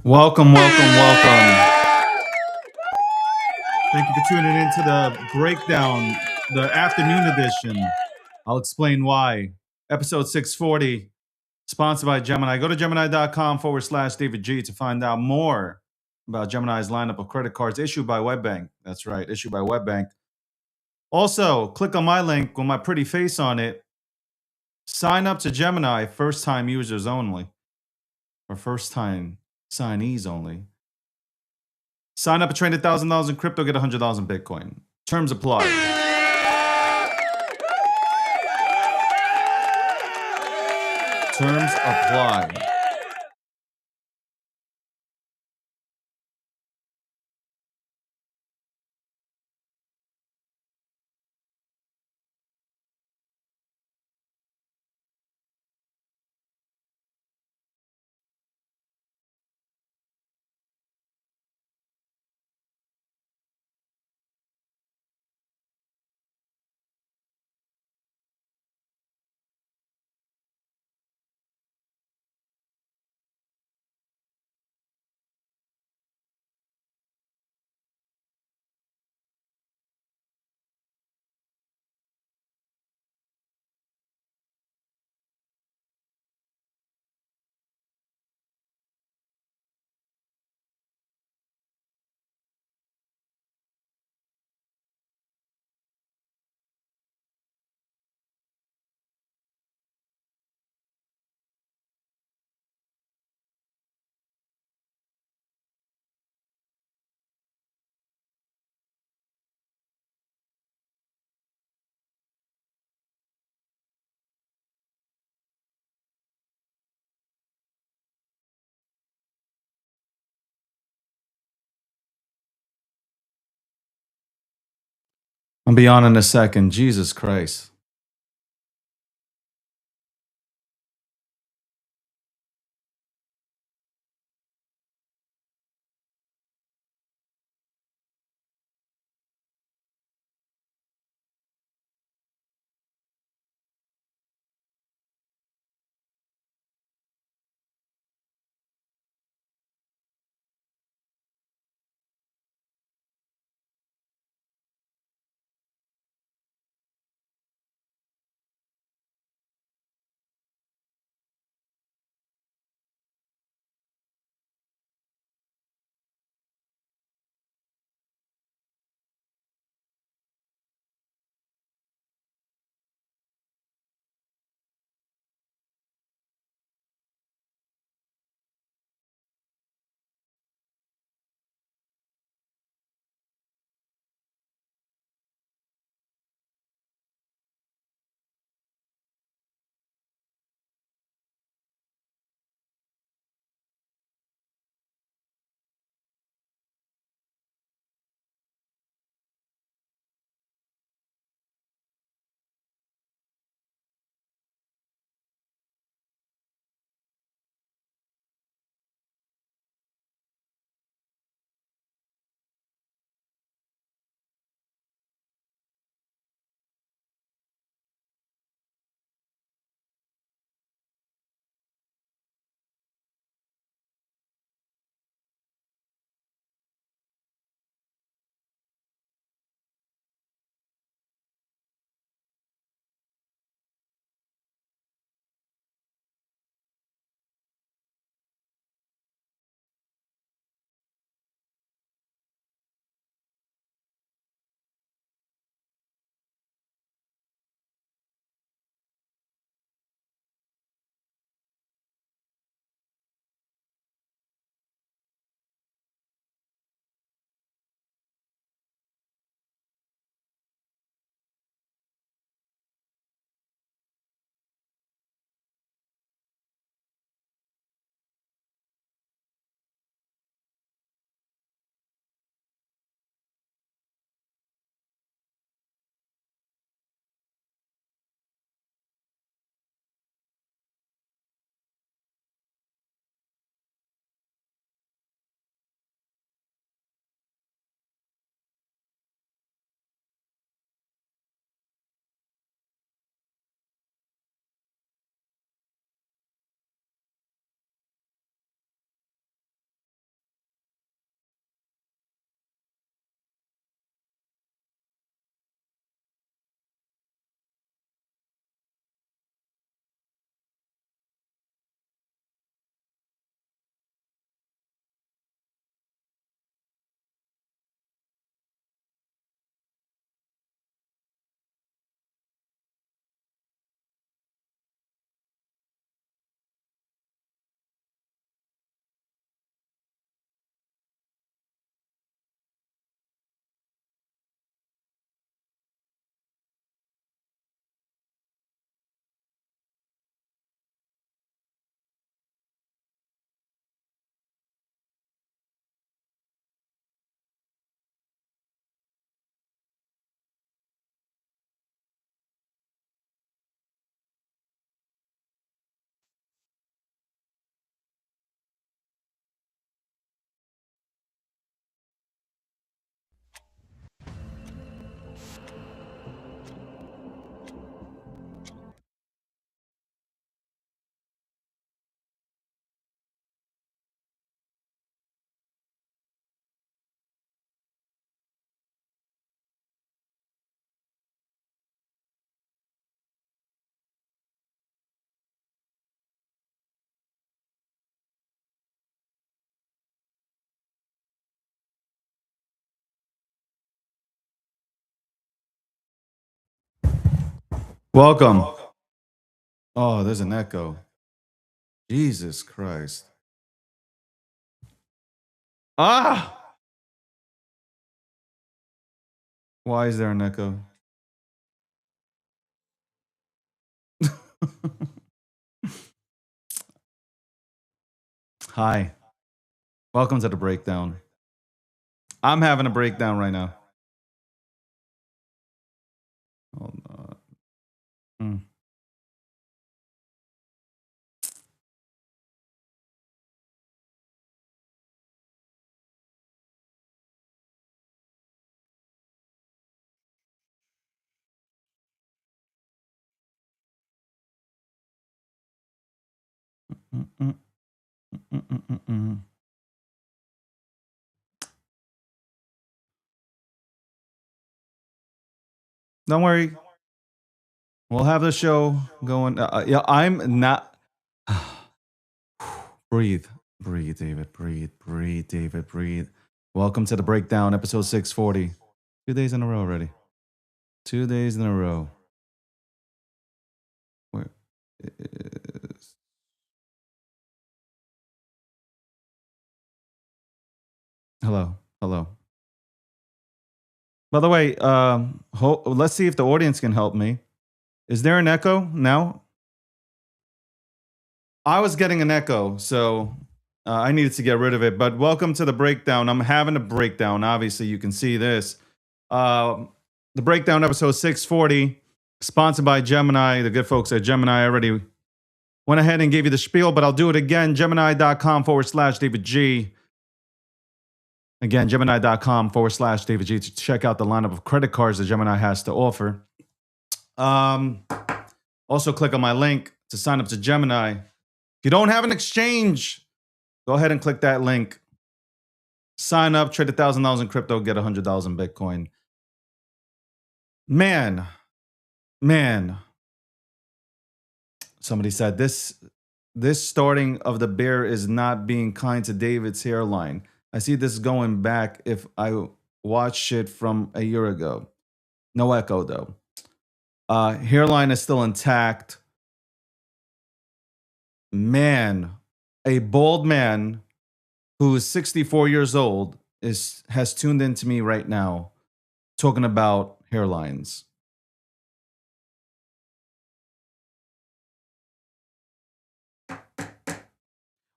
Welcome, welcome, welcome. Thank you for tuning in to the breakdown, the afternoon edition. I'll explain why. Episode 640, sponsored by Gemini. Go to gemini.com/David G to find out more about Gemini's lineup of credit cards issued by WebBank. That's right, issued by WebBank. Also, click on my link with my pretty face on it. Sign up to Gemini, first time users only, or first time signees only. Sign up and trade $1,000 in crypto, get $100 in Bitcoin. Terms apply. Terms apply. I'll be on in a second. Jesus Christ. Welcome. Oh, there's an echo. Jesus Christ. Ah! Why is there an echo? Hi. Welcome to the breakdown. I'm having a breakdown right now. Hold on. Don't worry. We'll have the show going. Yeah, I'm not. Breathe. Breathe, David. Breathe. Breathe, David. Breathe. Welcome to the breakdown, episode 640. 2 days in a row already. 2 days in a row. Where is. Hello. Hello. By the way, let's see if the audience can help me. Is there an echo now? I was getting an echo, so I needed to get rid of it. But welcome to the breakdown. I'm having a breakdown. Obviously, you can see this. The breakdown, episode 640, sponsored by Gemini. The good folks at Gemini already went ahead and gave you the spiel, but I'll do it again. Gemini.com/David G. Again, Gemini.com/David G to check out the lineup of credit cards that Gemini has to offer. Also, click on my link to sign up to Gemini. If you don't have an exchange, go ahead and click that link. Sign up, trade $1,000 in crypto, get $100 in Bitcoin. Man. Somebody said this starting of the bear is not being kind to David's hairline. I see this going back if I watched it from a year ago. No echo though. Hairline is still intact. Man, a bald man who is 64 years old has tuned into me right now talking about hairlines.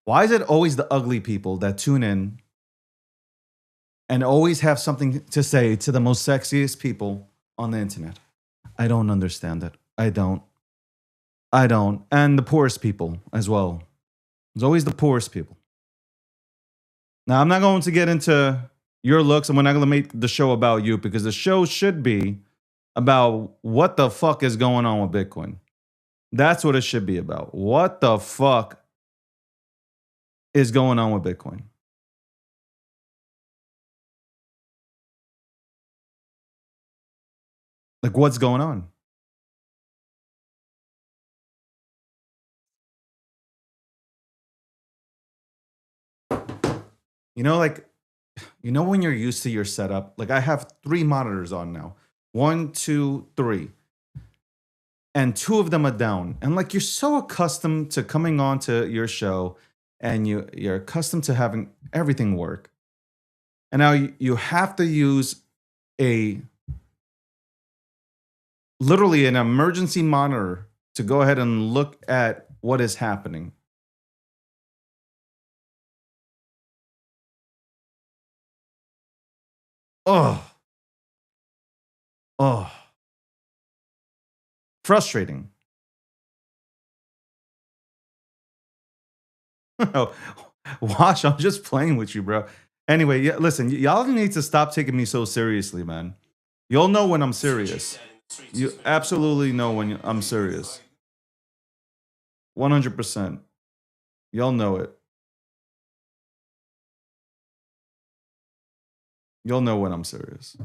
Why is it always the ugly people that tune in and always have something to say to the most sexiest people on the internet? I don't understand it. I don't. And the poorest people as well. It's always the poorest people. Now, I'm not going to get into your looks, and we're not going to make the show about you because the show should be about what the fuck is going on with Bitcoin. That's what it should be about. What the fuck is going on with Bitcoin? Like, what's going on? You know, like, when you're used to your setup, like I have 3 monitors on now. 1, 2, 3. And 2 of them are down. And like you're so accustomed to coming on to your show and you're accustomed to having everything work. And now you have to use literally an emergency monitor to go ahead and look at what is happening. Oh. Frustrating. Wash, I'm just playing with you, bro. Anyway, yeah, listen, y'all need to stop taking me so seriously, man. You'll know when I'm serious. You absolutely know when I'm serious. 100%. Y'all know it. You'll know when I'm serious.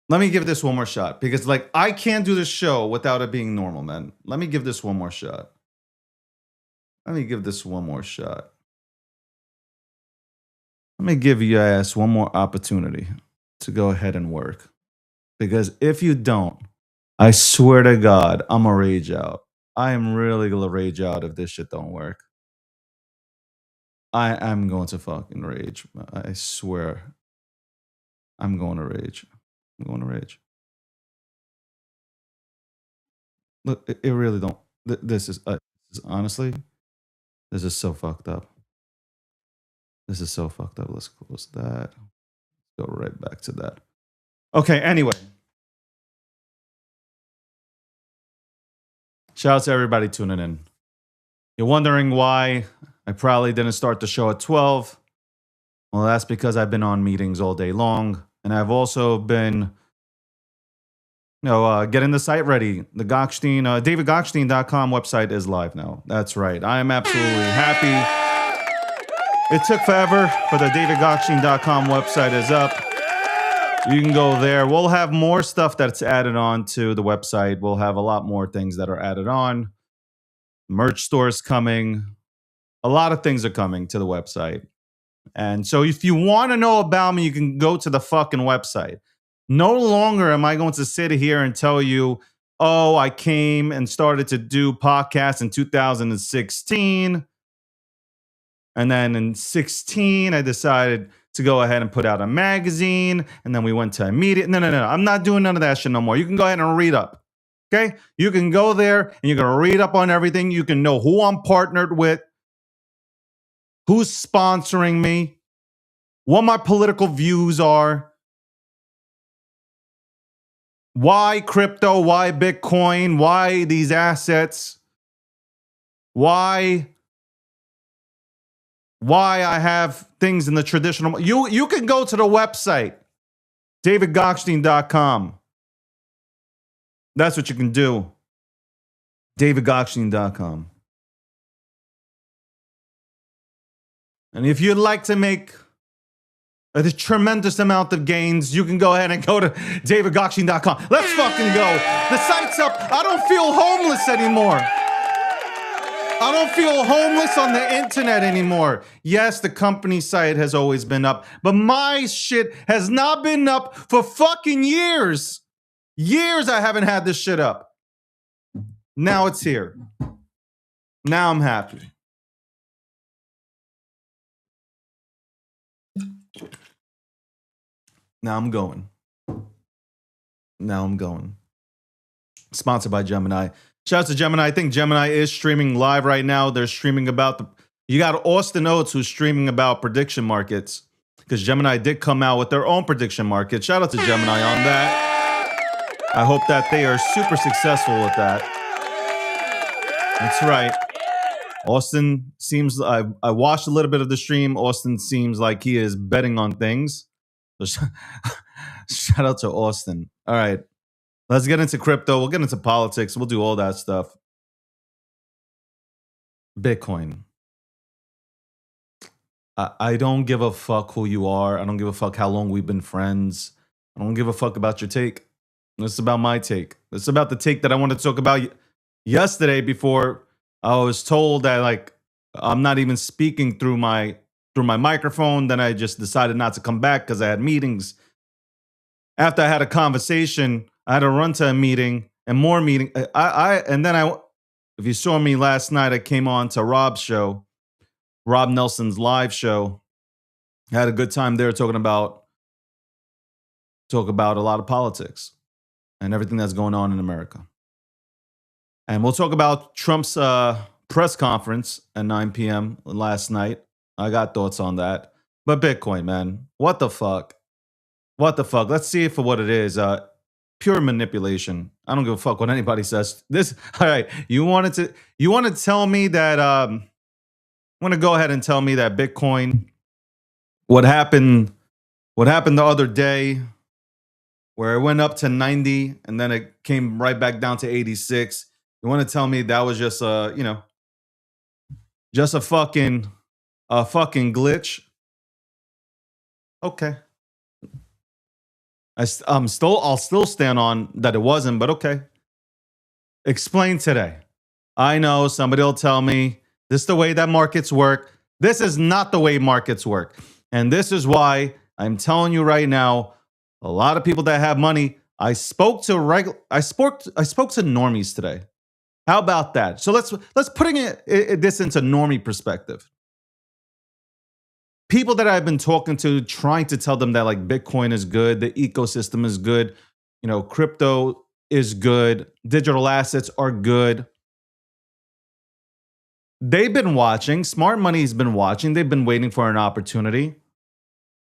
Let me give this one more shot because, like, I can't do this show without it being normal, man. Let me give this one more shot. Let me give you ass one more opportunity to go ahead and work. Because if you don't, I swear to God, I'm gonna rage out. I am really gonna rage out if this shit don't work. I'm going to fucking rage. I swear. I'm going to rage. I'm going to rage. Look, it really don't. This is honestly, this is so fucked up. This is so fucked up. Let's close that. Go right back to that. Okay, anyway. Shout out to everybody tuning in. You're wondering why I probably didn't start the show at 12. Well, that's because I've been on meetings all day long. And I've also been, getting the site ready. The Gokhshtein, DavidGokhshtein.com website is live now. That's right. I am absolutely happy. It took forever, but the DavidGokhshtein.com website is up. You can go there. We'll have more stuff that's added on to the website. We'll have a lot more things that are added on. Merch stores coming. A lot of things are coming to the website. And so if you want to know about me, you can go to the fucking website. No longer am I going to sit here and tell you, oh, I came and started to do podcasts in 2016. And then in 16, I decided to go ahead and put out a magazine. And then we went to a media. No. I'm not doing none of that shit no more. You can go ahead and read up. Okay? You can go there and you're going to read up on everything. You can know who I'm partnered with, who's sponsoring me, what my political views are, why crypto, why Bitcoin, why these assets, why I have things in the traditional. You can go to the website, DavidGokhshtein.com. That's what you can do. DavidGokhshtein.com. And if you'd like to make a tremendous amount of gains, you can go ahead and go to DavidGokhshtein.com. Let's fucking go. The site's up. I don't feel homeless anymore. I don't feel homeless on the internet anymore. Yes, the company site has always been up, but my shit has not been up for fucking years. Years I haven't had this shit up. Now it's here. Now I'm happy. Now I'm going. Sponsored by Gemini. Shout out to Gemini. I think Gemini is streaming live right now. They're streaming about you got Austin Oates who's streaming about prediction markets because Gemini did come out with their own prediction market. Shout out to Gemini on that. I hope that they are super successful with that. That's right. Austin seems, I watched a little bit of the stream. Austin seems like he is betting on things. So shout out to Austin. All right. Let's get into crypto. We'll get into politics. We'll do all that stuff. Bitcoin. I don't give a fuck who you are. I don't give a fuck how long we've been friends. I don't give a fuck about your take. This is about my take. This is about the take that I wanted to talk about yesterday before I was told that like I'm not even speaking through my microphone. Then I just decided not to come back because I had meetings. After I had a conversation, I had to run to a meeting and more meeting. If you saw me last night, I came on to Rob's show, Rob Nelson's live show. I had a good time there talk about a lot of politics and everything that's going on in America. And we'll talk about Trump's press conference at 9 p.m. last night. I got thoughts on that. But Bitcoin, man, what the fuck? What the fuck? Let's see it for what it is. Pure manipulation. I don't give a fuck what anybody says. All right. You want to tell me that want to go ahead and tell me that Bitcoin, what happened the other day where it went up to 90 and then it came right back down to 86. You want to tell me that was just a fucking glitch? Okay. I'll still stand on that it wasn't, but okay. Explain today. I know somebody will tell me this is the way that markets work. This is not the way markets work. And this is why I'm telling you right now, a lot of people that have money, I spoke to normies today. How about that? So let's putting this into normie perspective. People that I've been talking to, trying to tell them that like Bitcoin is good, the ecosystem is good, you know, crypto is good, digital assets are good. They've been watching, smart money's been watching, they've been waiting for an opportunity.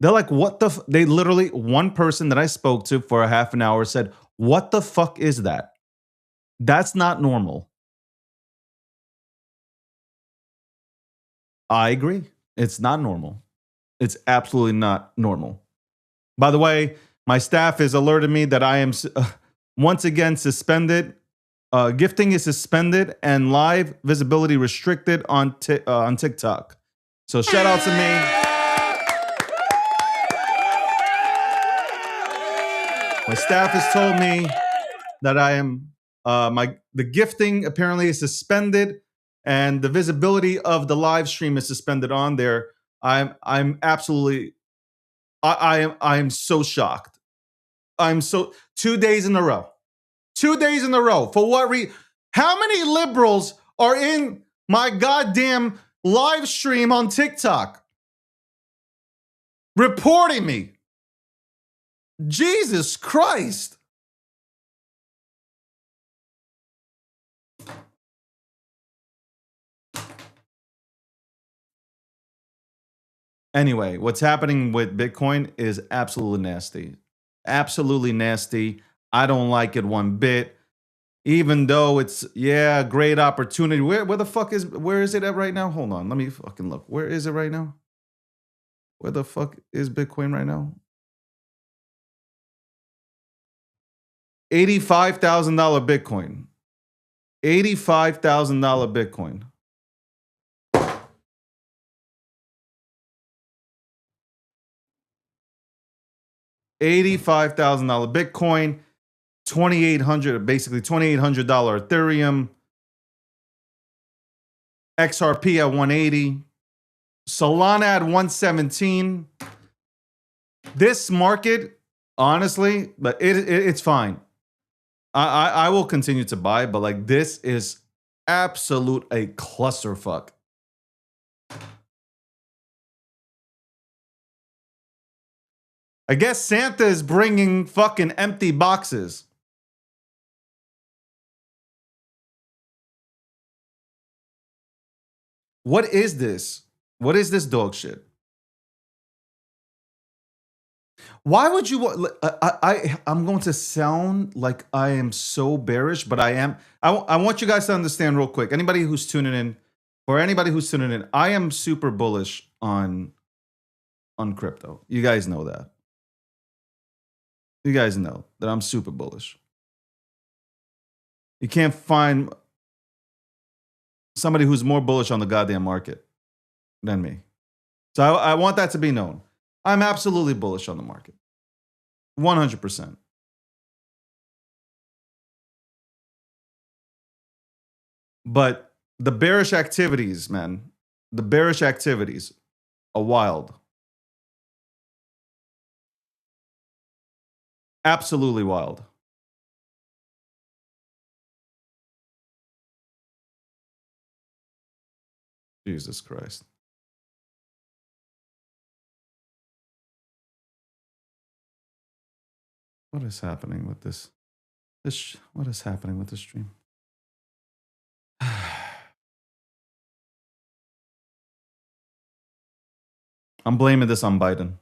They're like, what the they literally, one person that I spoke to for a half an hour said, what the fuck is that? That's not normal. I agree. It's not normal. It's absolutely not normal. By the way, my staff has alerted me that I am once again suspended. Gifting is suspended and live visibility restricted on TikTok. So shout out to me. My staff has told me that I am the gifting apparently is suspended and the visibility of the live stream is suspended on there. I'm absolutely I am so shocked. I'm so 2 days in a row. 2 days in a row. For what reason? How many liberals are in my goddamn live stream on TikTok reporting me? Jesus Christ. Anyway, what's happening with Bitcoin is absolutely nasty. Absolutely nasty. I don't like it one bit. Even though it's, yeah, a great opportunity. Where the fuck is, where is it at right now? Hold on, let me fucking look. Where is it right now? Where the fuck is Bitcoin right now? $85,000 Bitcoin. $85,000 Bitcoin. $85,000 Bitcoin, basically $2,800 Ethereum, XRP at 180, Solana at 117. This market, honestly, but it's fine. I will continue to buy, but like this is absolute a clusterfuck. I guess Santa is bringing fucking empty boxes. What is this? What is this dog shit? Why would you? I'm going to sound like I am so bearish, but I am. I want you guys to understand real quick. Anybody who's tuning in, I am super bullish on crypto. You guys know that. You guys know that I'm super bullish. You can't find somebody who's more bullish on the goddamn market than me. So I want that to be known. I'm absolutely bullish on the market. 100%. But the bearish activities, man, the bearish activities are wild. Absolutely wild. Jesus Christ. What is happening with this? What is happening with this stream? I'm blaming this on Biden.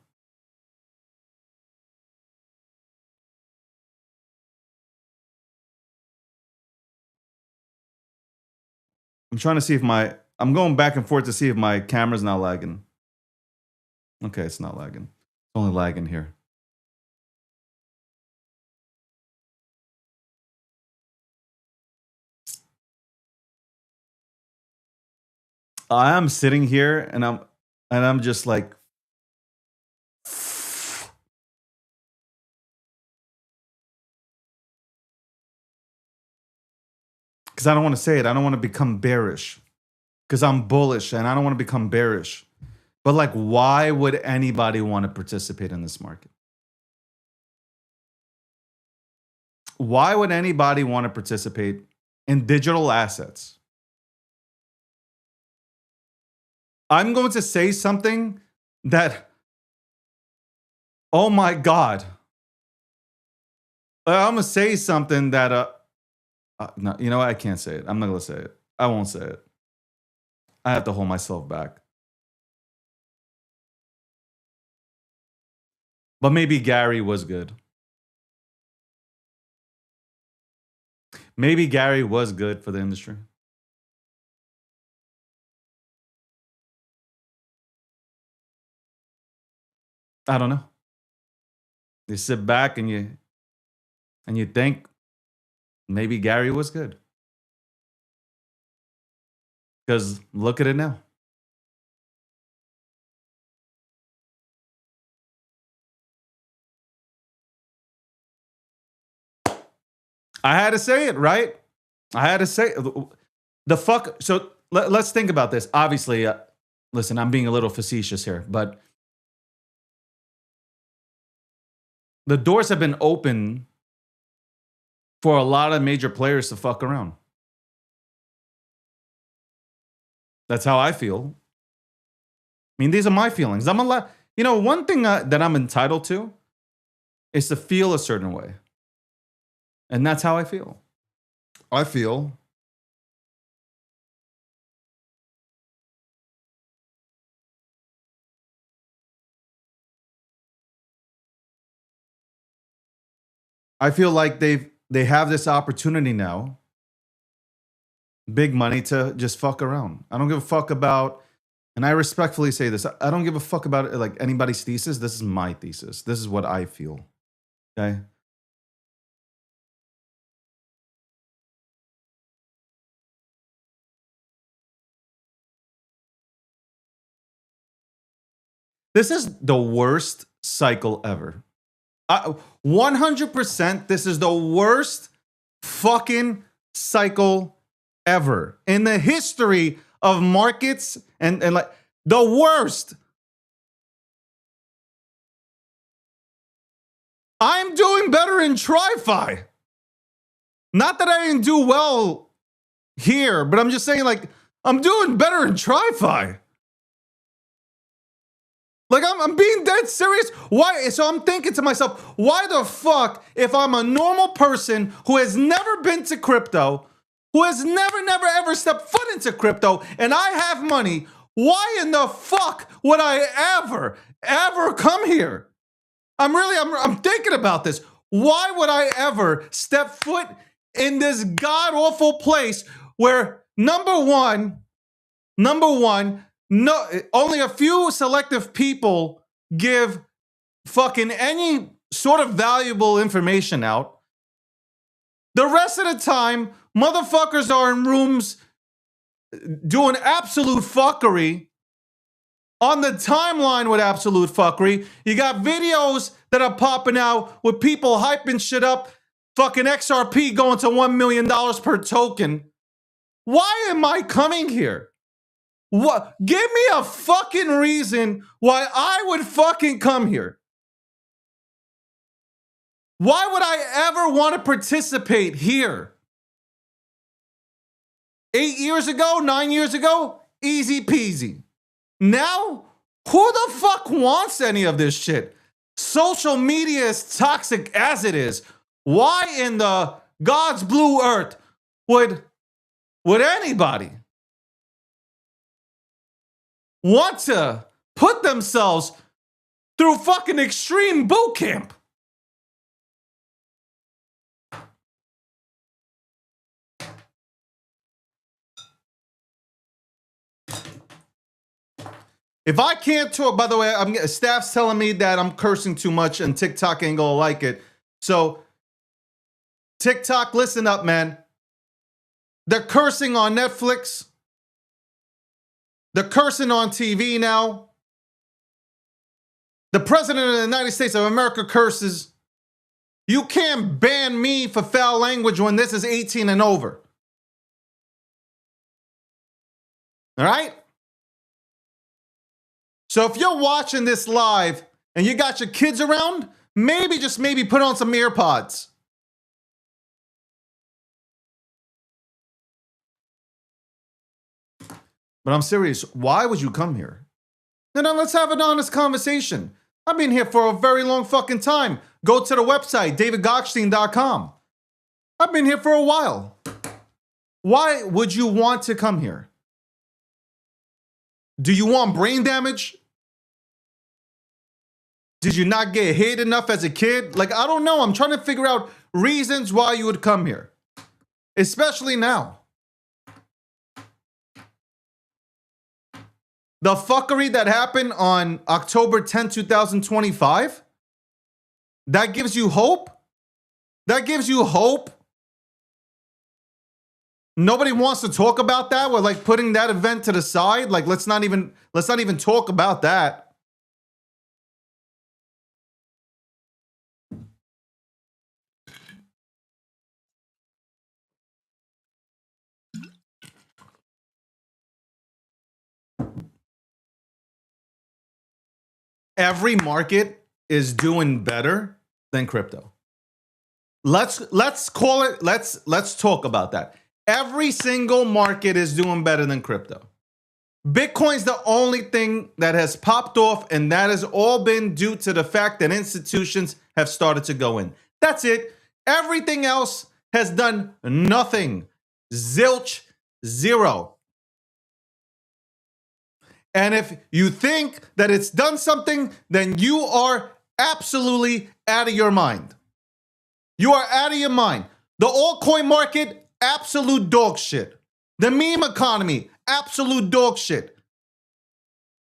I'm trying to see if I'm going back and forth to see if my camera's not lagging. Okay, it's not lagging. It's only lagging here. I am sitting here and I'm just like, because I don't want to say it. I don't want to become bearish because I'm bullish and I don't want to become bearish. But like, why would anybody want to participate in this market? Why would anybody want to participate in digital assets? I'm going to say something that, oh my God. I'm going to say something that, no, you know what? I can't say it. I'm not going to say it. I won't say it. I have to hold myself back. But maybe Gary was good. Maybe Gary was good for the industry. I don't know. You sit back and you think maybe Gary was good. Because look at it now. I had to say it, right? I had to say the fuck. So let's think about this. Obviously, listen, I'm being a little facetious here, but the doors have been open for a lot of major players to fuck around. That's how I feel. I mean, these are my feelings. I'm allowed, you know, one thing that I'm entitled to is to feel a certain way. And that's how I feel. I feel like they have this opportunity now, big money, to just fuck around. I don't give a fuck about, and I respectfully say this, I don't give a fuck about like anybody's thesis. This is my thesis. This is what I feel. Okay? This is the worst cycle ever. 100%, this is the worst fucking cycle ever in the history of markets, and like the worst. I'm doing better in TriFi. Not that I didn't do well here, but I'm just saying, like, I'm doing better in TriFi. Like, I'm being dead serious. Why? So I'm thinking to myself, why the fuck, if I'm a normal person who has never been to crypto, who has never, ever stepped foot into crypto, and I have money, why in the fuck would I ever come here? I'm thinking about this. Why would I ever step foot in this god-awful place where, number one, no, only a few selective people give fucking any sort of valuable information out. The rest of the time, motherfuckers are in rooms doing absolute fuckery. On the timeline with absolute fuckery. You got videos that are popping out with people hyping shit up. Fucking XRP going to $1 million per token. Why am I coming here? What? Give me a fucking reason why I would fucking come here. Why would I ever want to participate here? 8 years ago, 9 years ago, easy peasy. Now, who the fuck wants any of this shit? Social media is toxic as it is. Why in the God's blue earth would anybody want to put themselves through fucking extreme boot camp? If I can't talk, by the way, staff's telling me that I'm cursing too much and TikTok ain't gonna like it. So, TikTok, listen up, man. They're cursing on Netflix. They're cursing on TV now. The President of the United States of America curses. You can't ban me for foul language when this is 18 and over. All right? So if you're watching this live and you got your kids around, maybe, just maybe, put on some AirPods. But I'm serious. Why would you come here? Now let's have an honest conversation. I've been here for a very long fucking time. Go to the website, davidgochstein.com. I've been here for a while. Why would you want to come here? Do you want brain damage? Did you not get hit enough as a kid? Like, I don't know. I'm trying to figure out reasons why you would come here. Especially now. The fuckery that happened on October 10, 2025? That gives you hope? That gives you hope? Nobody wants to talk about that? We're like putting that event to the side? Like, let's not even talk about that. Every market is doing better than crypto. Let's call it, let's talk about that. Every single market is doing better than crypto. Bitcoin's the only thing that has popped off, and that has all been due to the fact that institutions have started to go in. That's it. Everything else has done nothing. Zilch, zero. And if you think that it's done something, then you are absolutely out of your mind. You are out of your mind. The altcoin market, absolute dog shit. The meme economy, absolute dog shit.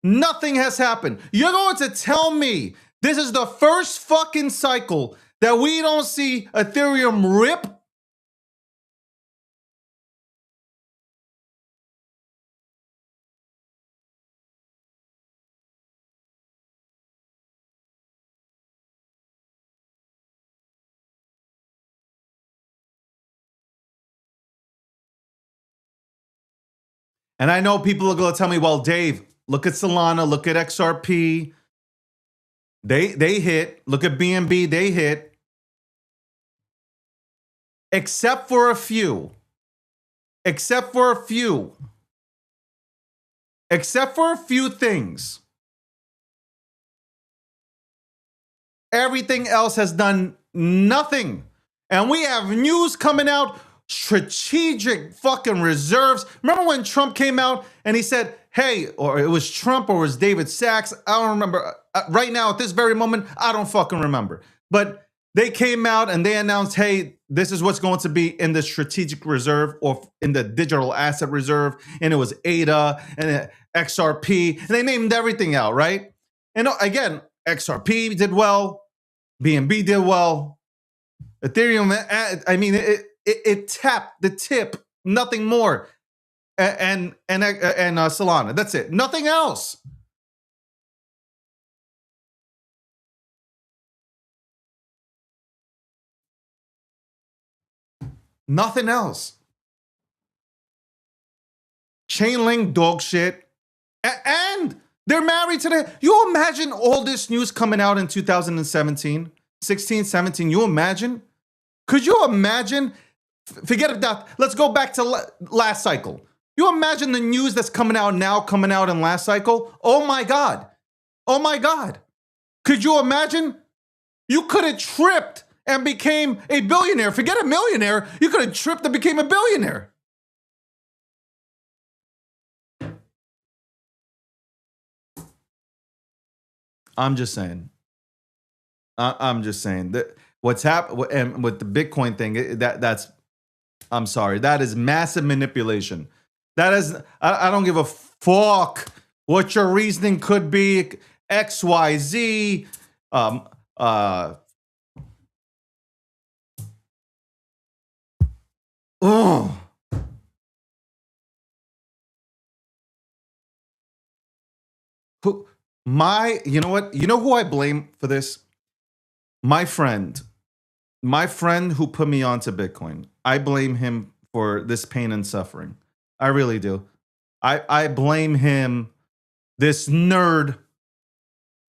Nothing has happened. You're going to tell me this is the first fucking cycle that we don't see Ethereum rip? And I know people are going to tell me, well, Dave, look at Solana, look at XRP. They hit. Look at BNB, they hit. Except for a few. Except for a few. Except for a few things. Everything else has done nothing. And we have news coming out. Strategic fucking reserves. Remember when Trump came out and he said, hey, or it was Trump or it was David Sachs? I don't remember. Right now, at this very moment, I don't fucking remember. But they came out and they announced, hey, this is what's going to be in the strategic reserve or in the digital asset reserve. And it was ADA and XRP. And they named everything out, right? And again, XRP did well. BNB did well. Ethereum, I mean, it tapped the tip, nothing more, and Solana. That's it. Nothing else. Nothing else. Chainlink dog shit, and they're married to the. You imagine all this news coming out in 2017, 16, 17. You imagine? Could you imagine? Forget that. Let's go back to last cycle. You imagine the news that's coming out now, coming out in last cycle? Oh my God. Oh my God. Could you imagine? You could have tripped and became a billionaire. Forget a millionaire. You could have tripped and became a billionaire. I'm just saying. I'm just saying that what's happened and with the Bitcoin thing, that's I'm sorry. That is massive manipulation. That is, I don't give a fuck what your reasoning could be. X, Y, Z. Oh. You know what? You know who I blame for this? My friend who put me onto Bitcoin. I blame him for this pain and suffering. I really do. I blame him, this nerd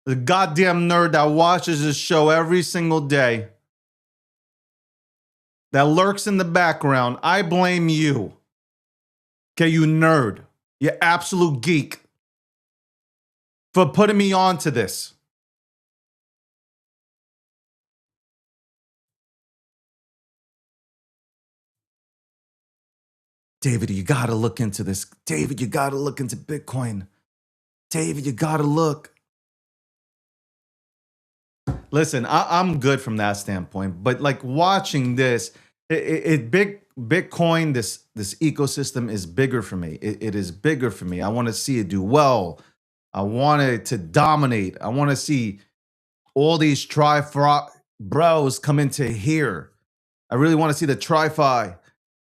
the goddamn nerd that watches this show every single day, that lurks in the background, I blame you. Okay, you nerd. You absolute geek. For putting me on to this. David, you gotta look into this. David, you gotta look into Bitcoin. David, you gotta look. Listen, I'm good from that standpoint, but like watching this, Bitcoin, this ecosystem is bigger for me. It is bigger for me. I want to see it do well. I want it to dominate. I want to see all these bros come into here. I really want to see the TriFi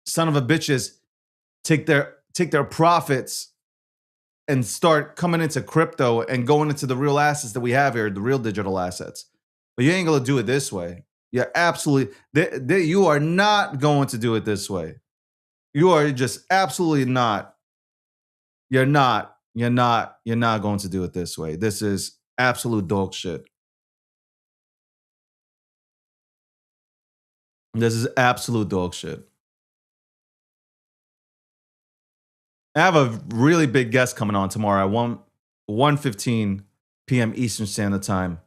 son of a bitches take their profits and start coming into crypto and going into the real assets that we have here, the real digital assets. But you ain't gonna do it this way. You're absolutely, you are not going to do it this way. You are just absolutely not. You're not going to do it this way. This is absolute dog shit. This is absolute dog shit. I have a really big guest coming on tomorrow at 1:15 p.m. Eastern Standard Time.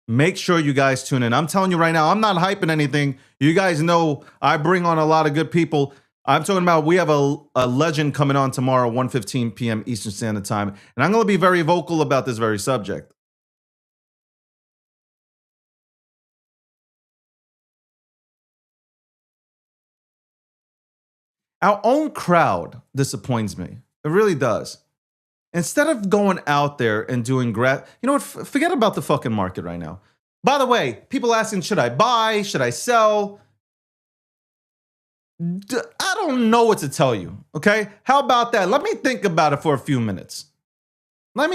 Make sure you guys tune in. I'm telling you right now, I'm not hyping anything. You guys know I bring on a lot of good people. I'm talking about we have a legend coming on tomorrow, 1:15 p.m. Eastern Standard Time. And I'm going to be very vocal about this very subject. Our own crowd disappoints me. It really does. Instead of going out there and doing you know what? Forget about the fucking market right now. By the way, people asking, should I buy? Should I sell? I don't know what to tell you. Okay. How about that? Let me think about it for a few minutes. More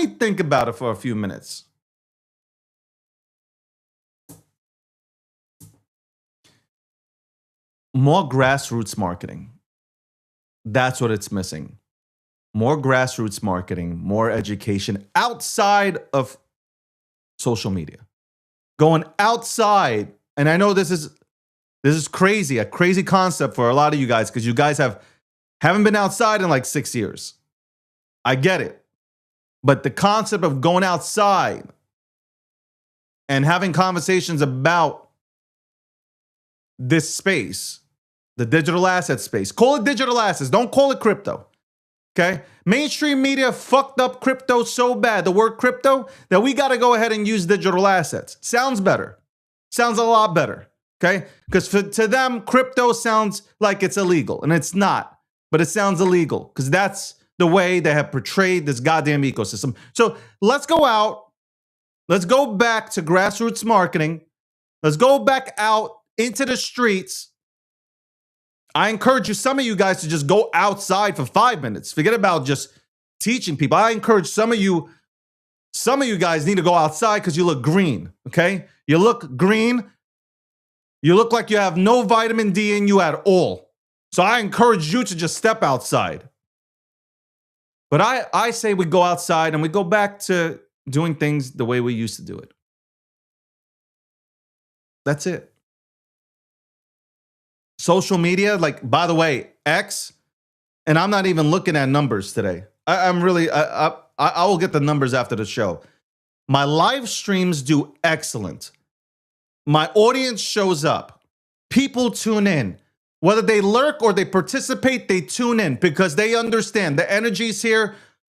grassroots marketing. That's what it's missing. More grassroots marketing, more education outside of social media. Going outside, and I know this is crazy, a crazy concept for a lot of you guys, because you guys haven't been outside in like 6 years. I get it. But the concept of going outside and having conversations about this space, the digital asset space. Call it digital assets. Don't call it crypto. Okay? Mainstream media fucked up crypto so bad, the word crypto, that we got to go ahead and use digital assets. Sounds better. Sounds a lot better. Okay? Because to them, crypto sounds like it's illegal, and it's not. But it sounds illegal because that's the way they have portrayed this goddamn ecosystem. So let's go out. Let's go back to grassroots marketing. Let's go back out into the streets. I encourage you, some of you guys, to just go outside for 5 minutes. Forget about just teaching people. I encourage some of you guys need to go outside because you look green, okay? You look green. You look like you have no vitamin D in you at all. So I encourage you to just step outside. But I say we go outside and we go back to doing things the way we used to do it. That's it. Social media, like, by the way, X, and I'm not even looking at numbers today. I will get the numbers after the show. My live streams do excellent. My audience shows up. People tune in. Whether they lurk or they participate, they tune in because they understand the energy's here,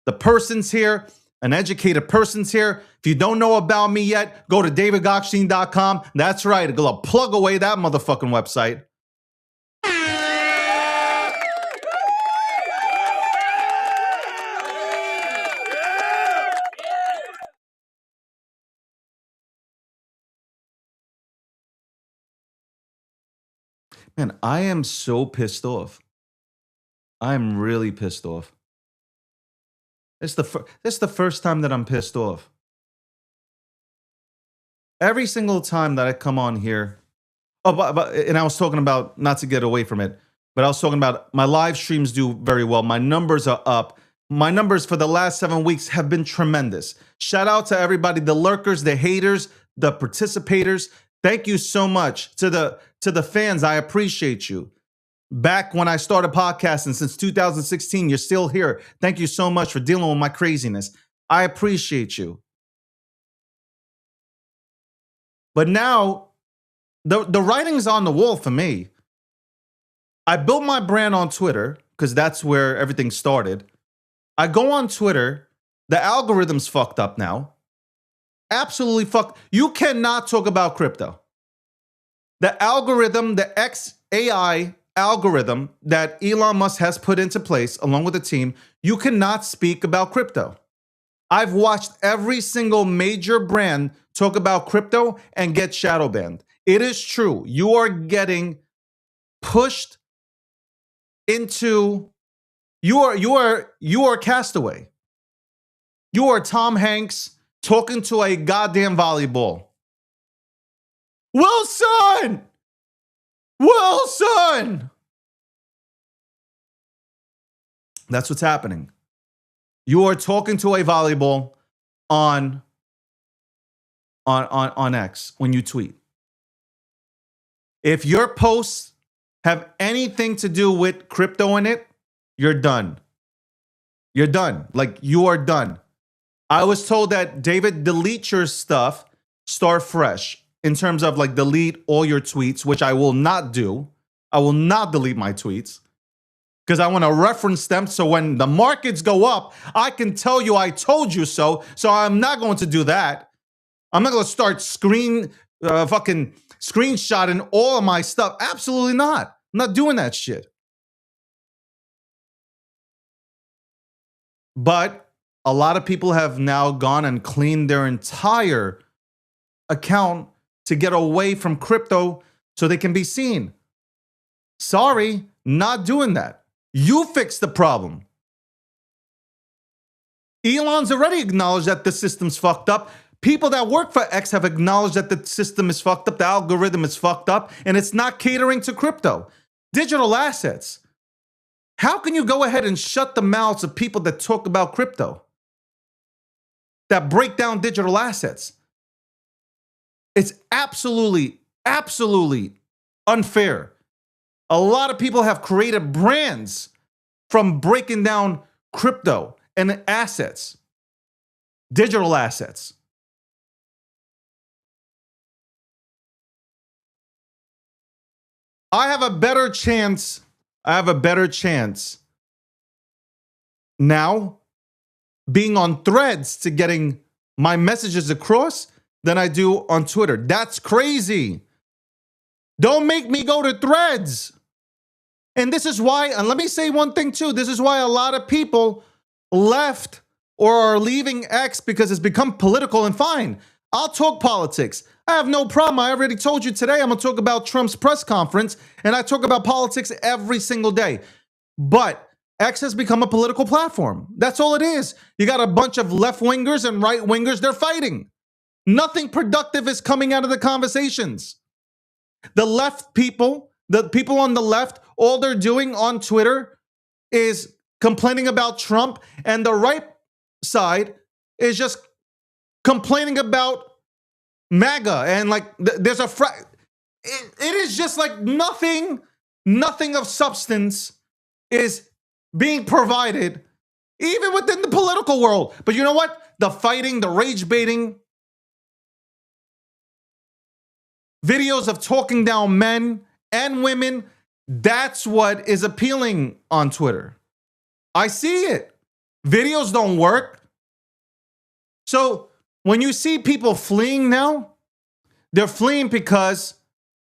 the person's here, an educated person's here. If you don't know about me yet, go to davidgokhshtein.com. That's right. I'll plug away that motherfucking website. Man, I am so pissed off. I'm really pissed off. It's the first time that I'm pissed off. Every single time that I come on here, and I was talking about, not to get away from it, but I was talking about my live streams do very well. My numbers are up. My numbers for the last 7 weeks have been tremendous. Shout out to everybody, the lurkers, the haters, the participators. Thank you so much to the fans. I appreciate you. Back when I started podcasting since 2016, you're still here. Thank you so much for dealing with my craziness. I appreciate you. But now, the writing's on the wall for me. I built my brand on Twitter because that's where everything started. I go on Twitter. The algorithm's fucked up now. Absolutely fucked. You cannot talk about crypto. The algorithm, the XAI algorithm that Elon Musk has put into place along with the team, you cannot speak about crypto. I've watched every single major brand talk about crypto and get shadow banned. It is true. You are getting pushed into, you are castaway. You are Tom Hanks talking to a goddamn volleyball. Wilson! Wilson! That's what's happening. You are talking to a volleyball on X when you tweet. If your posts have anything to do with crypto in it, you're done. You're done. Like, you are done. I was told that, David, delete your stuff, start fresh. In terms of like delete all your tweets, which I will not do. I will not delete my tweets because I want to reference them. So when the markets go up, I can tell you I told you so. So I'm not going to do that. I'm not going to start fucking screenshotting all of my stuff. Absolutely not. I'm not doing that shit. But a lot of people have now gone and cleaned their entire account to get away from crypto so they can be seen. Sorry, not doing that. You fix the problem. Elon's already acknowledged that the system's fucked up. People that work for X have acknowledged that the system is fucked up, the algorithm is fucked up, and it's not catering to crypto. Digital assets. How can you go ahead and shut the mouths of people that talk about crypto? That break down digital assets? It's absolutely, absolutely unfair. A lot of people have created brands from breaking down crypto and assets, digital assets. I have a better chance now being on Threads to getting my messages across than I do on Twitter. That's crazy. Don't make me go to Threads. And this is why, and let me say one thing too, this is why a lot of people left or are leaving X because it's become political. And fine, I'll talk politics. I have no problem. I already told you today I'm going to talk about Trump's press conference, and I talk about politics every single day. But X has become a political platform. That's all it is. You got a bunch of left-wingers and right-wingers. They're fighting. Nothing productive is coming out of the conversations. The left people, the people on the left, all they're doing on Twitter is complaining about Trump, and the right side is just complaining about MAGA. And like, there's a it is just like nothing of substance is being provided, even within the political world. But you know what? The fighting, the rage baiting, videos of talking down men and women, that's what is appealing on Twitter. I see it. Videos don't work. So when you see people fleeing now, they're fleeing because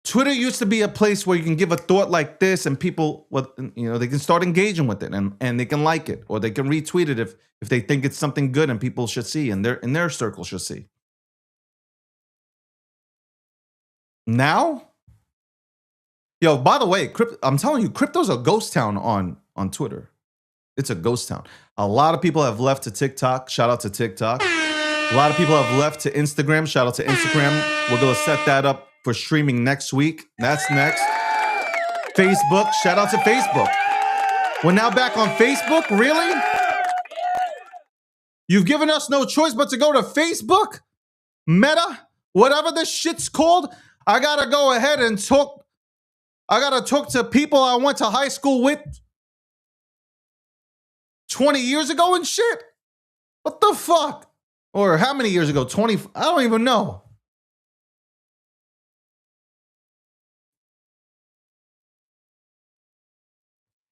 Twitter used to be a place where you can give a thought like this and people, they can start engaging with it and they can like it, or they can retweet it if they think it's something good and people should see and in their circle should see. Now, by the way, I'm telling you, crypto's a ghost town on Twitter. It's a ghost town. A lot of people have left to TikTok. Shout out to TikTok. A lot of people have left to Instagram. Shout out to Instagram. We're going to set that up for streaming next week. That's next. Facebook. Shout out to Facebook. We're now back on Facebook? Really? You've given us no choice but to go to Facebook, Meta, whatever this shit's called. I gotta go ahead and talk. I gotta talk to people I went to high school with 20 years ago and shit. What the fuck? Or how many years ago? 20? I don't even know.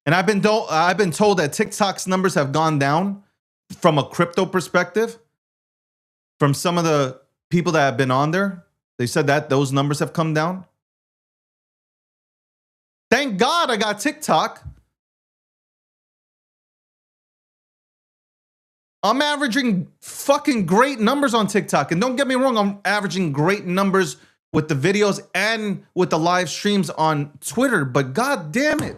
And I've been told that TikTok's numbers have gone down from a crypto perspective. From some of the people that have been on there, they said that those numbers have come down. Thank God I got TikTok. I'm averaging fucking great numbers on TikTok. And don't get me wrong, I'm averaging great numbers with the videos and with the live streams on Twitter. But God damn it.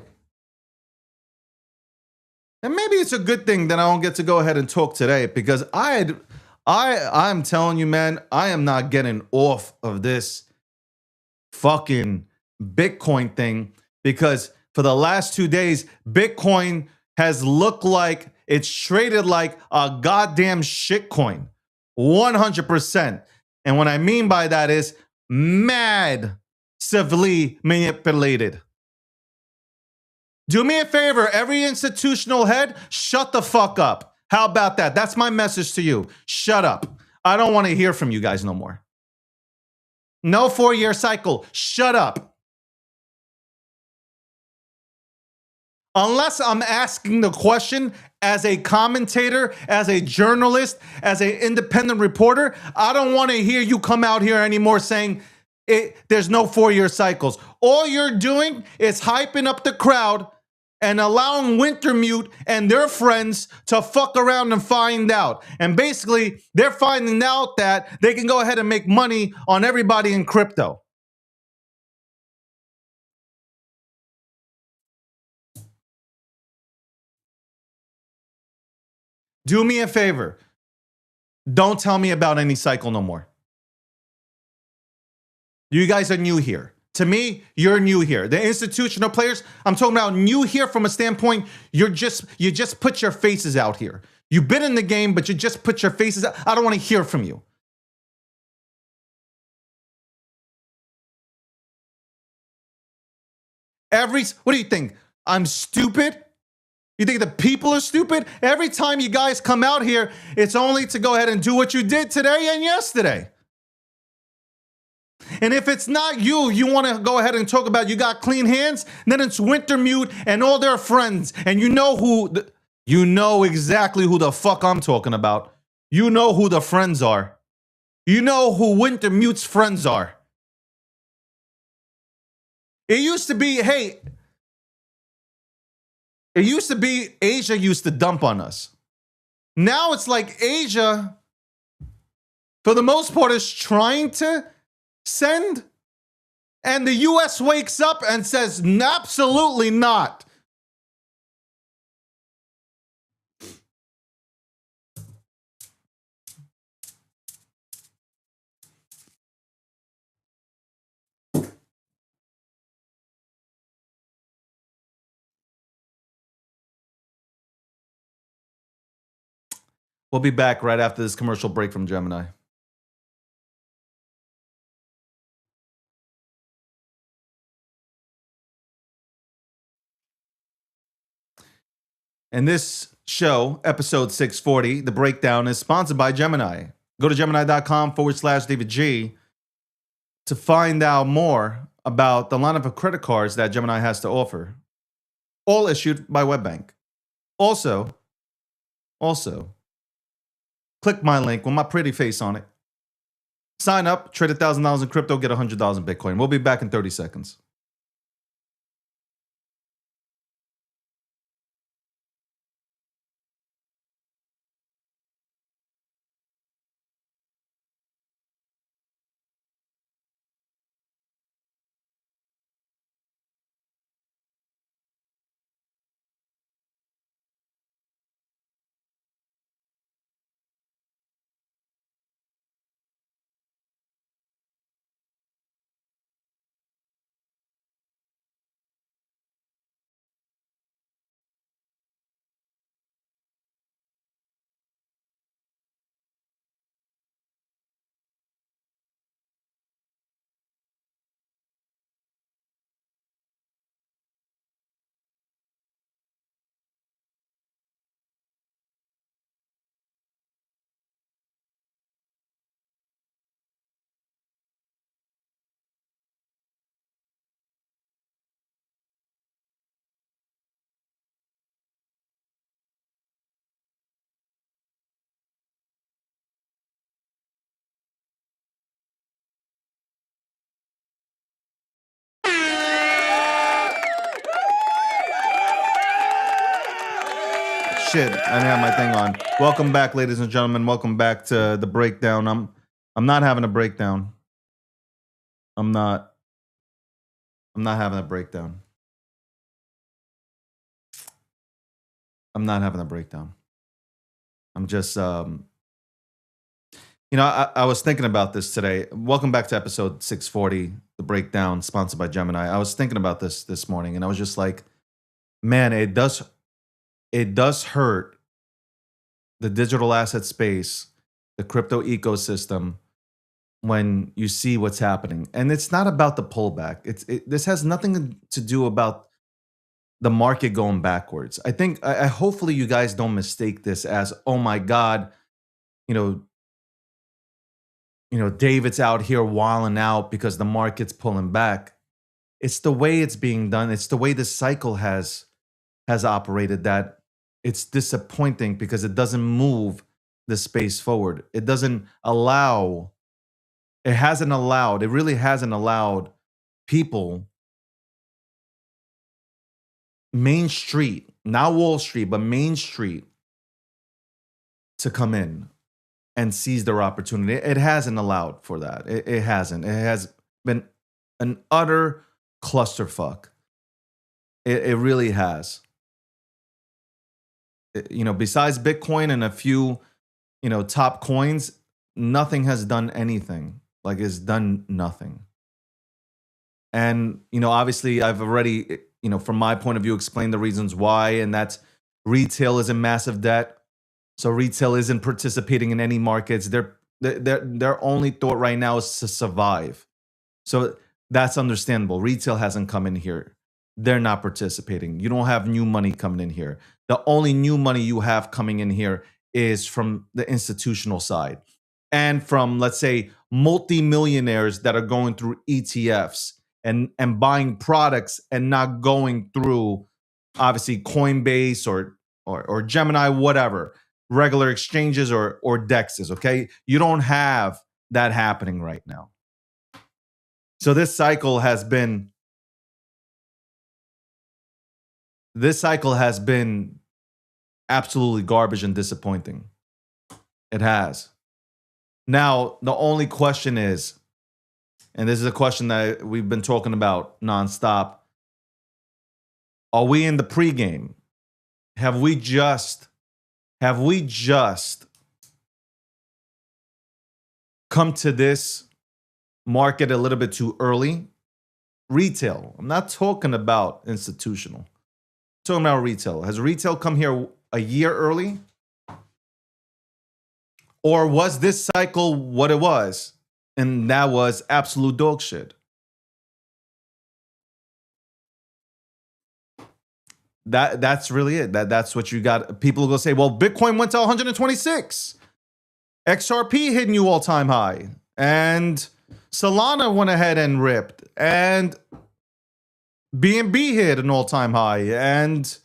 And maybe it's a good thing that I don't get to go ahead and talk today, because I'm telling you, man, I am not getting off of this fucking Bitcoin thing, because for the last 2 days, Bitcoin has looked like it's traded like a goddamn shitcoin. 100%. And what I mean by that is massively manipulated. Do me a favor, every institutional head, shut the fuck up. How about that? That's my message to you. Shut up. I don't want to hear from you guys no more. No 4-year cycle. Shut up. Unless I'm asking the question as a commentator, as a journalist, as an independent reporter, I don't want to hear you come out here anymore saying there's no 4-year cycles. All you're doing is hyping up the crowd and allowing Wintermute and their friends to fuck around and find out. And basically, they're finding out that they can go ahead and make money on everybody in crypto. Do me a favor. Don't tell me about any cycle no more. You guys are new here. To me, you're new here. The institutional players, I'm talking about new here from a standpoint, you just put your faces out here. You've been in the game, but you just put your faces out. I don't want to hear from you. What do you think? I'm stupid? You think the people are stupid? Every time you guys come out here, it's only to go ahead and do what you did today and yesterday. And if it's not you want to go ahead and talk about you got clean hands, then it's Wintermute and all their friends. And you know exactly who the fuck I'm talking about. You know who the friends are. You know who Wintermute's friends are. It used to be, Asia used to dump on us. Now it's like Asia, for the most part, is trying to send, and the US wakes up and says, absolutely not. We'll be back right after this commercial break from Gemini. And this show, episode 640, The Breakdown, is sponsored by Gemini. Go to Gemini.com/David G to find out more about the lineup of credit cards that Gemini has to offer, all issued by WebBank. Also, click my link with my pretty face on it. Sign up, trade $1,000 in crypto, get $100 in Bitcoin. We'll be back in 30 seconds. shit. I didn't have my thing on. Welcome back, ladies and gentlemen. Welcome back to the breakdown. I'm not having a breakdown. I'm not having a breakdown. I'm not having a breakdown. I'm just I was thinking about this today. Welcome back to episode 640, the breakdown, sponsored by Gemini. I was thinking about this morning, and I was just like, man, it does hurt the digital asset space, the crypto ecosystem, when you see what's happening. And it's not about the pullback. This has nothing to do about the market going backwards. I think I hopefully you guys don't mistake this as, oh my God, David's out here wilding out because the market's pulling back. It's the way it's being done. It's the way the cycle has operated that it's disappointing because it doesn't move the space forward. It hasn't allowed people, Main Street, not Wall Street, but Main Street, to come in and seize their opportunity. It hasn't allowed for that. It hasn't. It has been an utter clusterfuck. It really has. Besides Bitcoin and a few, top coins, nothing has done anything. Like, it's done nothing. And, obviously I've already, from my point of view, explained the reasons why, and that's retail is in massive debt. So retail isn't participating in any markets. Their only thought right now is to survive. So that's understandable. Retail hasn't come in here. They're not participating. You don't have new money coming in here. The only new money you have coming in here is from the institutional side and from, let's say, multimillionaires that are going through ETFs and buying products and not going through, obviously, Coinbase or Gemini, whatever, regular exchanges or DEXs, okay? You don't have that happening right now. So this cycle has been absolutely garbage and disappointing. It has. Now, the only question is, and this is a question that we've been talking about nonstop, are we in the pregame? Have we just come to this market a little bit too early? Retail. I'm not talking about institutional. I'm talking about retail. Has retail come here a year early? Or was this cycle what it was? And that was absolute dog shit. That's really it. That's what you got. People will say, well, Bitcoin went to 126. XRP hit new all-time high. And Solana went ahead and ripped. And BNB hit an all-time high. And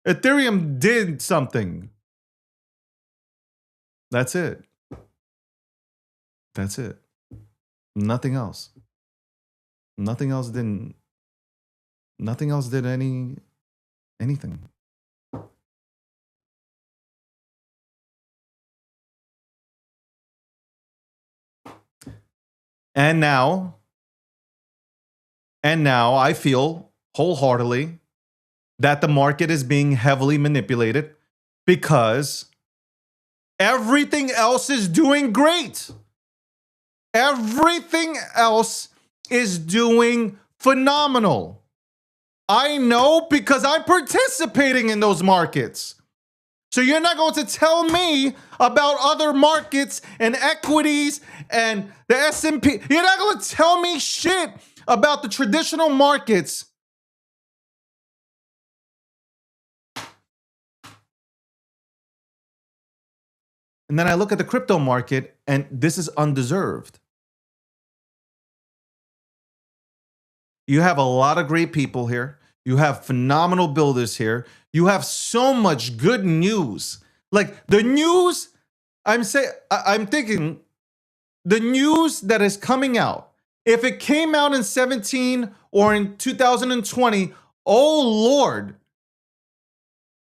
Ethereum did something. That's it. That's it. Nothing else. Nothing else did anything. And now I feel wholeheartedly that the market is being heavily manipulated because everything else is doing great. Everything else is doing phenomenal. I know because I'm participating in those markets. So you're not going to tell me about other markets and equities and the S&P. You're not going to tell me shit about the traditional markets. And then I look at the crypto market, and this is undeserved. You have a lot of great people here. You have phenomenal builders here. You have so much good news. Like the news, I'm thinking the news that is coming out, if it came out in 17 or in 2020, oh Lord,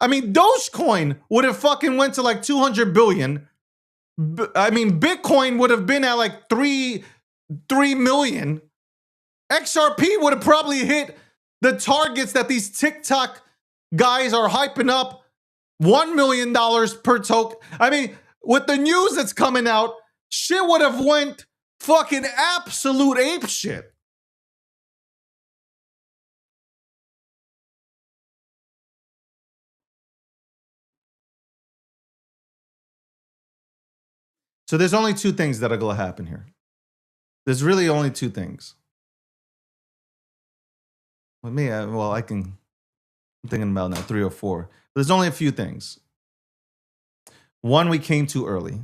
I mean, Dogecoin would have fucking went to like 200 billion. I mean, Bitcoin would have been at like 3 million. XRP would have probably hit the targets that these TikTok guys are hyping up. $1 million per token. I mean, with the news that's coming out, shit would have went fucking absolute ape shit. So there's only two things that are going to happen here. There's really only two things. With me, I'm thinking about now 3 or 4. There's only a few things. One, we came too early.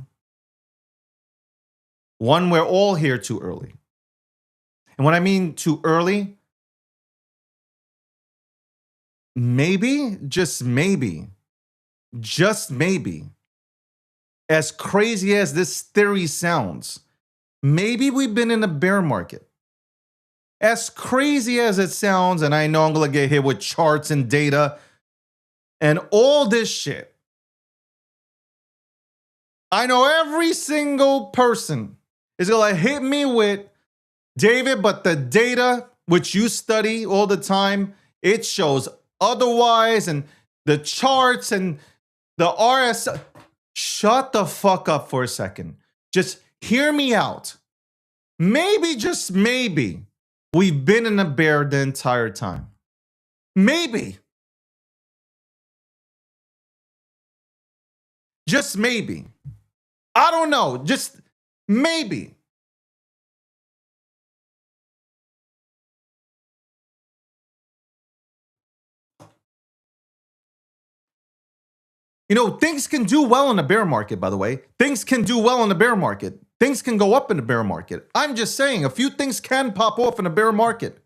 One, we're all here too early. And when I mean too early, maybe, just maybe, as crazy as this theory sounds, maybe we've been in a bear market. As crazy as it sounds, and I know I'm going to get hit with charts and data and all this shit. I know every single person is going to hit me with, David, but the data, which you study all the time, it shows otherwise, and the charts and the RSI. Shut the fuck up for a second. Just hear me out. Maybe, just maybe, we've been in a bear the entire time. Maybe. Just maybe. I don't know. Just maybe. You know, things can do well in a bear market, by the way. Things can do well in a bear market. Things can go up in a bear market. I'm just saying, a few things can pop off in a bear market.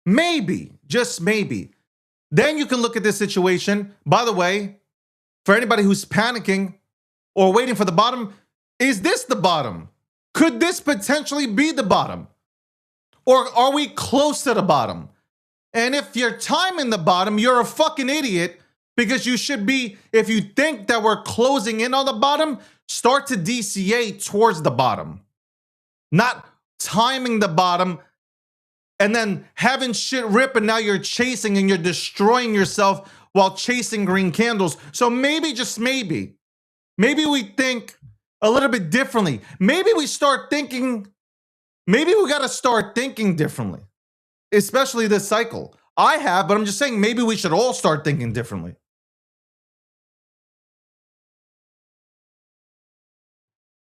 Maybe, just maybe. Then you can look at this situation. By the way, for anybody who's panicking or waiting for the bottom, is this the bottom? Could this potentially be the bottom? Or are we close to the bottom? And if you're timing the bottom, you're a fucking idiot, because you should be, if you think that we're closing in on the bottom, start to DCA towards the bottom. Not timing the bottom and then having shit rip, and now you're chasing and you're destroying yourself while chasing green candles. So maybe, just maybe we think a little bit differently. Maybe we start thinking, maybe we got to start thinking differently. Especially this cycle. I have, but I'm just saying maybe we should all start thinking differently.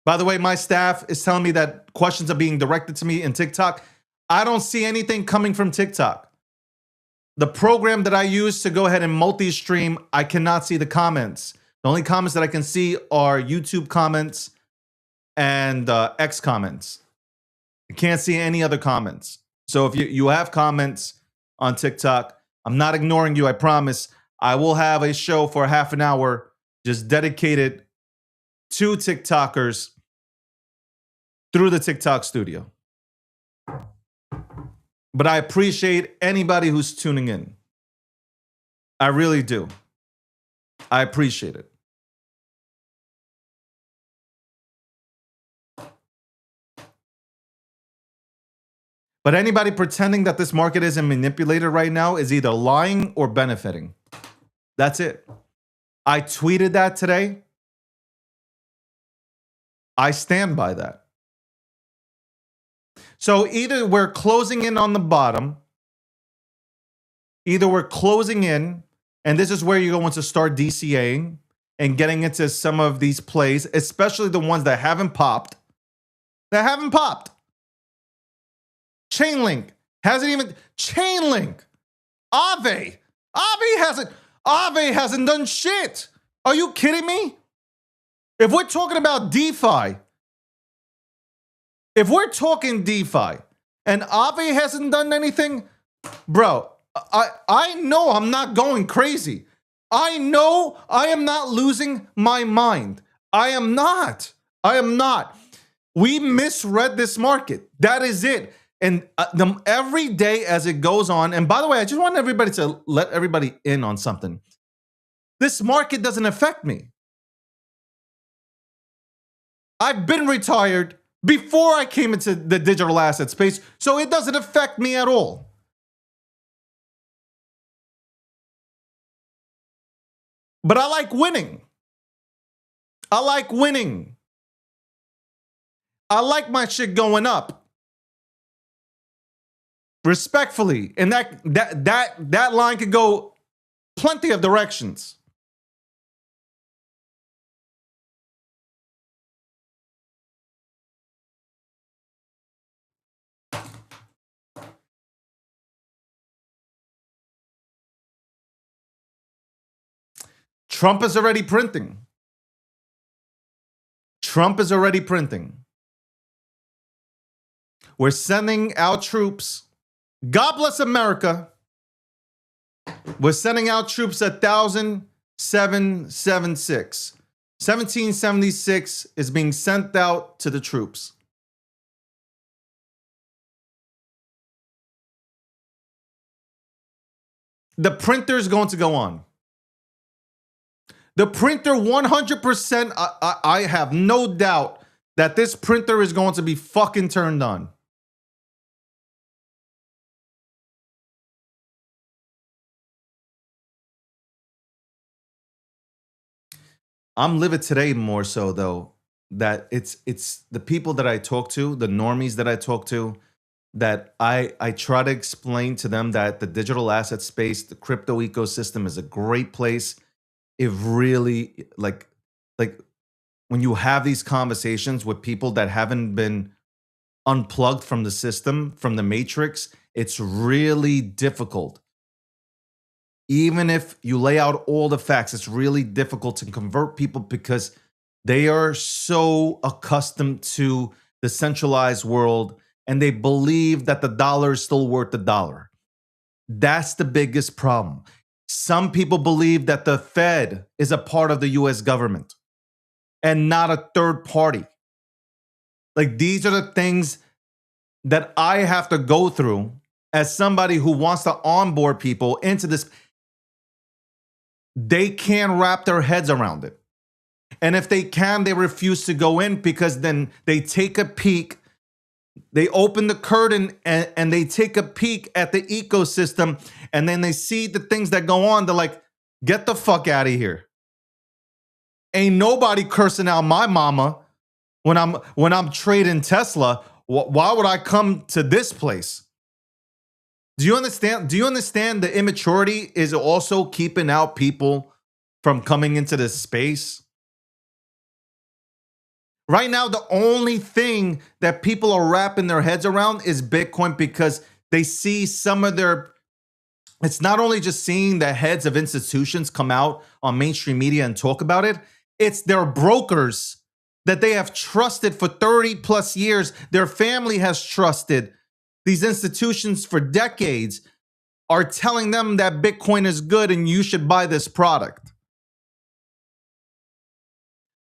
By the way, my staff is telling me that questions are being directed to me in TikTok. I don't see anything coming from TikTok. The program that I use to go ahead and multi-stream, I cannot see the comments. The only comments that I can see are YouTube comments and X comments. I can't see any other comments. So if you have comments on TikTok, I'm not ignoring you, I promise. I will have a show for half an hour just dedicated to TikTokers through the TikTok studio. But I appreciate anybody who's tuning in. I really do. I appreciate it. But anybody pretending that this market isn't manipulated right now is either lying or benefiting. That's it. I tweeted that today. I stand by that. So either we're closing in on the bottom, either we're closing in, and this is where you're going to start DCAing and getting into some of these plays, especially the ones that haven't popped. Chainlink hasn't even. Chainlink, Aave hasn't done shit. Are you kidding me? If we're talking about DeFi, and Aave hasn't done anything, bro, I know I'm not going crazy. I know I am not losing my mind. I am not. We misread this market. That is it. And every day as it goes on, and by the way, I just want everybody to let everybody in on something. This market doesn't affect me. I've been retired before I came into the digital asset space, so it doesn't affect me at all. But I like winning. I like winning. I like my shit going up. Respectfully. And that line could go plenty of directions. Trump is already printing. Trump is already printing. We're sending out troops. God bless America. We're sending out troops at 1776. 1776 is being sent out to the troops. The printer is going to go on. The printer 100%, I have no doubt that this printer is going to be fucking turned on. I'm livid today more so though, that it's the people that I talk to, the normies that I talk to, that I try to explain to them that the digital asset space, the crypto ecosystem is a great place. It really like when you have these conversations with people that haven't been unplugged from the system, from the matrix, it's really difficult. Even if you lay out all the facts, it's really difficult to convert people because they are so accustomed to the centralized world and they believe that the dollar is still worth the dollar. That's the biggest problem. Some people believe that the Fed is a part of the US government and not a third party. Like, these are the things that I have to go through as somebody who wants to onboard people into this. They can't wrap their heads around it. And if they can, they refuse to go in because then they take a peek. They open the curtain and they take a peek at the ecosystem and then they see the things that go on. They're like, get the fuck out of here. Ain't nobody cursing out my mama when I'm trading Tesla. Why would I come to this place? Do you understand? Do you understand the immaturity is also keeping out people from coming into this space? Right now, the only thing that people are wrapping their heads around is Bitcoin because they see some of their, it's not only just seeing the heads of institutions come out on mainstream media and talk about it, it's their brokers that they have trusted for 30 plus years. Their family has trusted. These institutions for decades are telling them that Bitcoin is good and you should buy this product.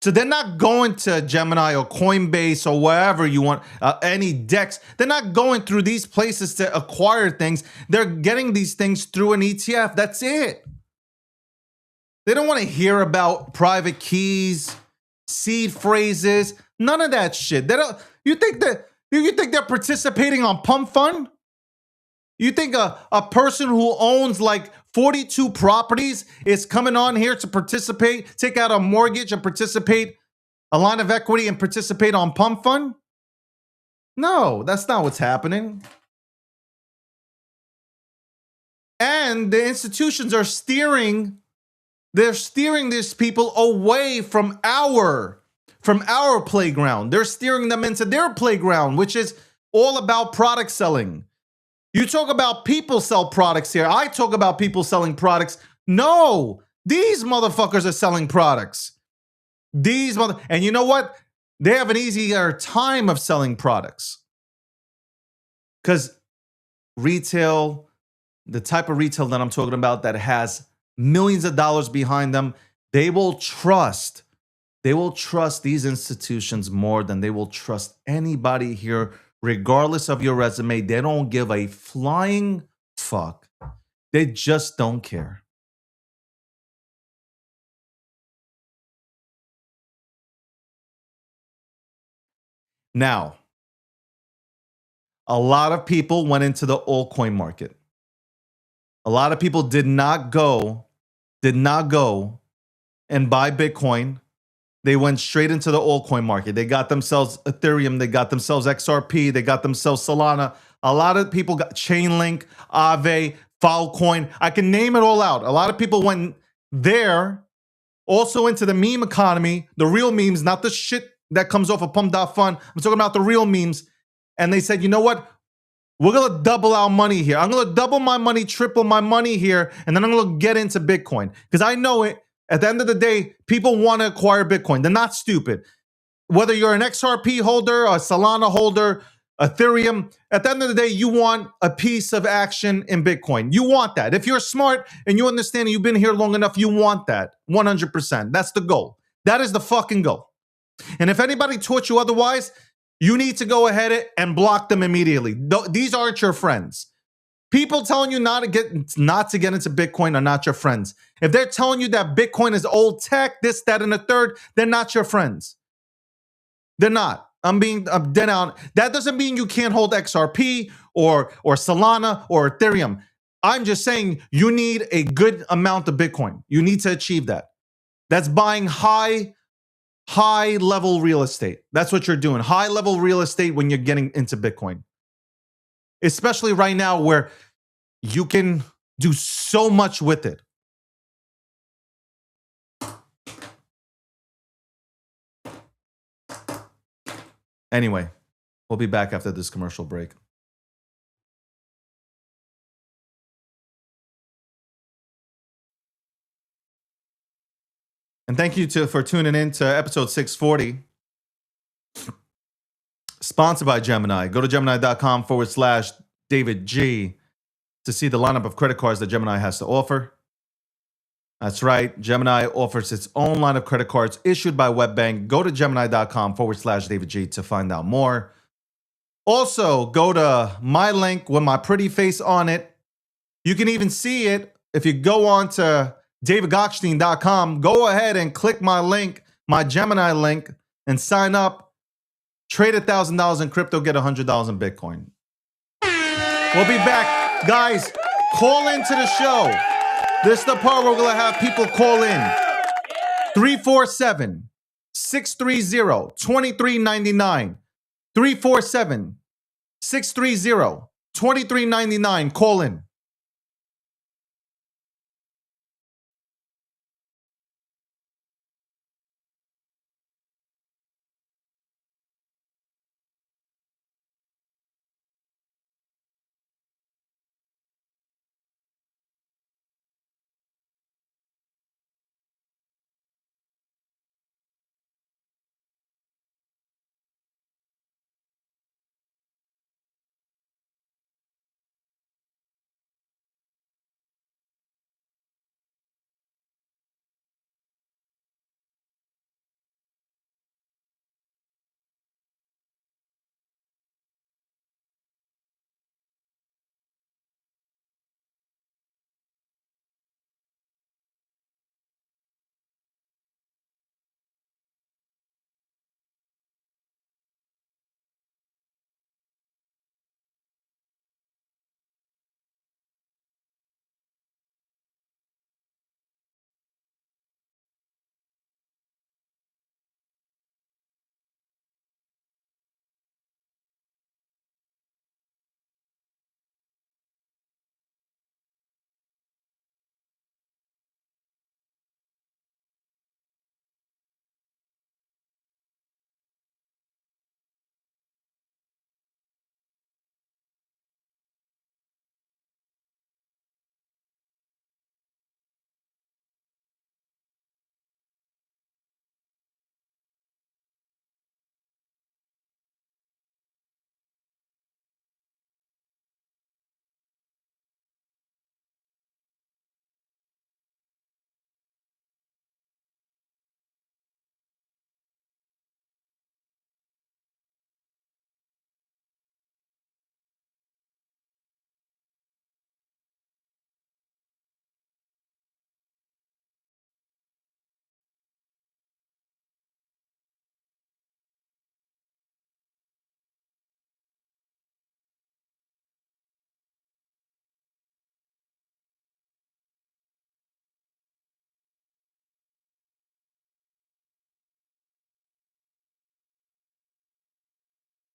So they're not going to Gemini or Coinbase or wherever you want, any DEX. They're not going through these places to acquire things. They're getting these things through an ETF. That's it. They don't want to hear about private keys, seed phrases, none of that shit. They don't. You think they're participating on Pump Fund? You think a person who owns like 42 properties is coming on here to participate, take out a mortgage and participate, a line of equity and participate on Pump Fund? No, that's not what's happening. And the institutions are steering these people away from our playground. They're steering them into their playground, which is all about product selling. You talk about people sell products here. I talk about people selling products. No, these motherfuckers are selling products. And you know what? They have an easier time of selling products. Because retail, the type of retail that I'm talking about that has millions of dollars behind them, they will trust these institutions more than they will trust anybody here regardless of your resume. They don't give a flying fuck. They just don't care. Now, a lot of people went into the altcoin market. A lot of people did not go and buy Bitcoin. They went straight into the altcoin market. They got themselves Ethereum. They got themselves XRP. They got themselves Solana. A lot of people got Chainlink, Aave, Filecoin. I can name it all out. A lot of people went there, also into the meme economy, the real memes, not the shit that comes off of Pump.fun. I'm talking about the real memes. And they said, you know what? We're going to double our money here. I'm going to double my money, triple my money here, and then I'm going to get into Bitcoin. Because I know it. At the end of the day, people want to acquire Bitcoin. They're not stupid. Whether you're an XRP holder, a Solana holder, Ethereum, at the end of the day, you want a piece of action in Bitcoin. You want that. If you're smart and you understand and you've been here long enough, you want that 100%. That's the goal. That is the fucking goal. And if anybody taught you otherwise, you need to go ahead and block them immediately. These aren't your friends. People telling you not to get into Bitcoin are not your friends. If they're telling you that Bitcoin is old tech, this, that, and the third, they're not your friends. They're not. I'm dead on. That doesn't mean you can't hold XRP or Solana or Ethereum. I'm just saying you need a good amount of Bitcoin. You need to achieve that. That's buying high level real estate. That's what you're doing. High level real estate when you're getting into Bitcoin. Especially right now where you can do so much with it. Anyway, we'll be back after this commercial break. And thank you for tuning in to episode 640. Sponsored by Gemini. Go to Gemini.com/David G to see the lineup of credit cards that Gemini has to offer. That's right. Gemini offers its own line of credit cards issued by WebBank. Go to Gemini.com/David G to find out more. Also, go to my link with my pretty face on it. You can even see it if you go on to davidgockstein.com. Go ahead and click my link, my Gemini link, and sign up. Trade $1,000 in crypto, get $100 in Bitcoin. We'll be back. Guys, call into the show. This is the part where we're going to have people call in. 347-630-2399. 347-630-2399. Call in.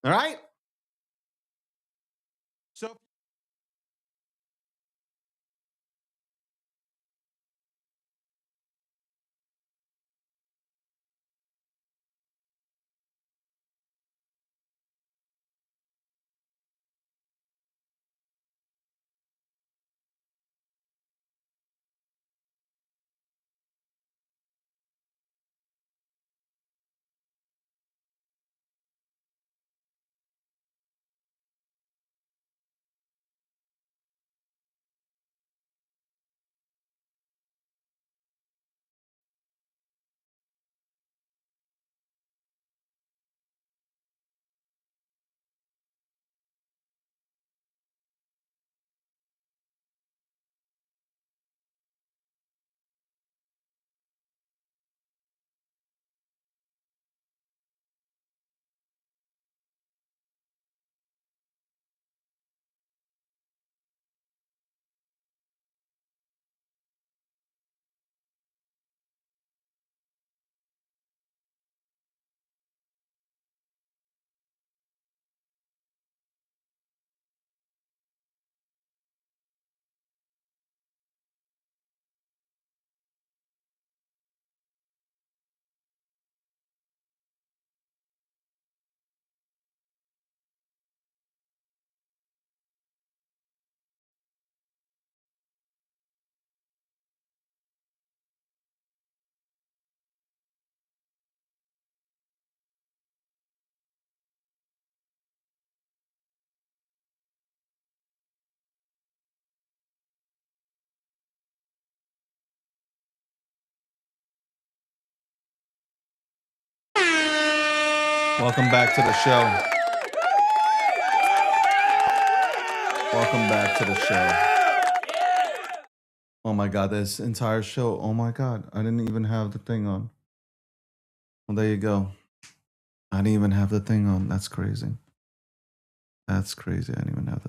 All right? So welcome back to the show. Welcome back to the show. Oh my God, this entire show. Oh my God, I didn't even have the thing on. Well, there you go. I didn't even have the thing on. That's crazy. That's crazy. I didn't even have the